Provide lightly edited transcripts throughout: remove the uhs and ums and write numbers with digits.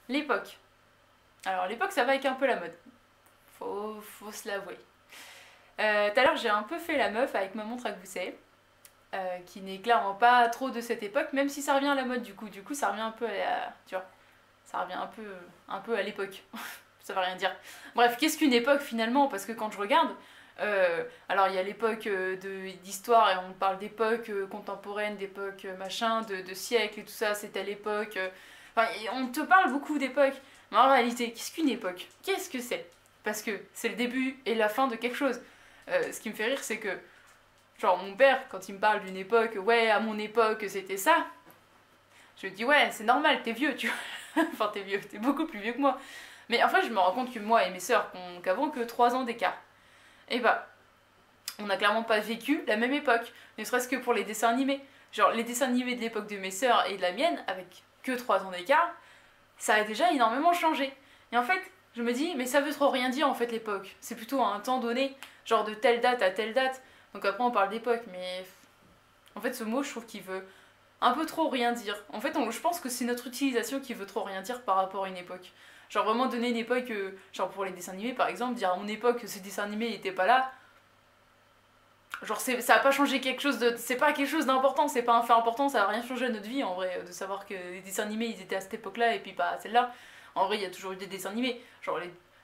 L'époque. Alors l'époque ça va avec un peu la mode. Faut se l'avouer. Tout à l'heure j'ai un peu fait la meuf avec ma montre à gousset. Qui n'est clairement pas trop de cette époque, même si ça revient à la mode du coup. Du coup ça revient un peu à... Tu vois, ça revient un peu à l'époque. Ça veut rien dire. Bref, qu'est-ce qu'une époque finalement? Parce que quand je regarde, alors il y a l'époque d'histoire et on parle d'époque contemporaine, d'époque machin, de siècle et tout ça, c'était à l'époque. Enfin, on te parle beaucoup d'époque. Mais en réalité, qu'est-ce qu'une époque? Qu'est-ce que c'est? Parce que c'est le début et la fin de quelque chose. Ce qui me fait rire, c'est que, genre, mon père, quand il me parle d'une époque, ouais, à mon époque, c'était ça, je lui dis, ouais, c'est normal, t'es vieux, tu vois. Enfin, t'es vieux, t'es beaucoup plus vieux que moi. Mais en fait, je me rends compte que moi et mes sœurs, qu'avons que 3 ans d'écart, et bah, on n'a clairement pas vécu la même époque, ne serait-ce que pour les dessins animés. Genre, les dessins animés de l'époque de mes sœurs et de la mienne, avec que 3 ans d'écart, ça a déjà énormément changé. Et en fait, je me dis, mais ça veut trop rien dire en fait l'époque. C'est plutôt à un temps donné, genre de telle date à telle date. Donc après, on parle d'époque, mais en fait, ce mot, je trouve qu'il veut un peu trop rien dire. En fait, je pense que c'est notre utilisation qui veut trop rien dire par rapport à une époque. Genre vraiment donner une époque, genre pour les dessins animés par exemple, dire à mon époque ce dessin animé n'était pas là. Genre ça a pas changé quelque chose de... C'est pas quelque chose d'important, c'est pas un fait important, ça a rien changé à notre vie en vrai, de savoir que les dessins animés ils étaient à cette époque-là et puis pas à celle-là. En vrai, il y a toujours eu des dessins animés. Genre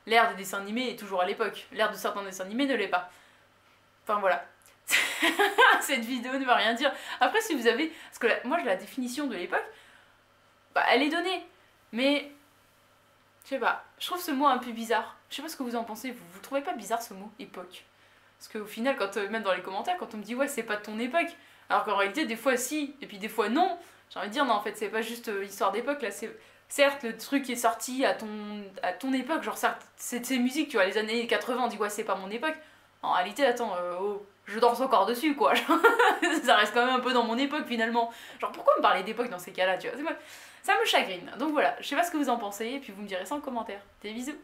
l'ère des dessins animés est toujours à l'époque. L'ère de certains dessins animés ne l'est pas. Enfin voilà. Cette vidéo ne veut rien dire. Après, si vous avez... Parce que moi, la définition de l'époque, bah, elle est donnée. Mais, je sais pas, je trouve ce mot un peu bizarre. Je sais pas ce que vous en pensez. Vous trouvez pas bizarre ce mot, époque? Parce qu'au final, même dans les commentaires, quand on me dit ouais, c'est pas de ton époque, alors qu'en réalité, des fois si, et puis des fois non, j'ai envie de dire non, en fait, c'est pas juste l'histoire d'époque, là, c'est. Certes, le truc est sorti à ton époque, genre certes, c'est ces musiques, tu vois, les années 80, on dit ouais, c'est pas mon époque. En réalité, attends, oh, je danse encore dessus, quoi. Ça reste quand même un peu dans mon époque, finalement. Genre, pourquoi me parler d'époque dans ces cas-là, tu vois? Ça me chagrine. Donc voilà, je sais pas ce que vous en pensez, et puis vous me direz ça en commentaire. Des bisous.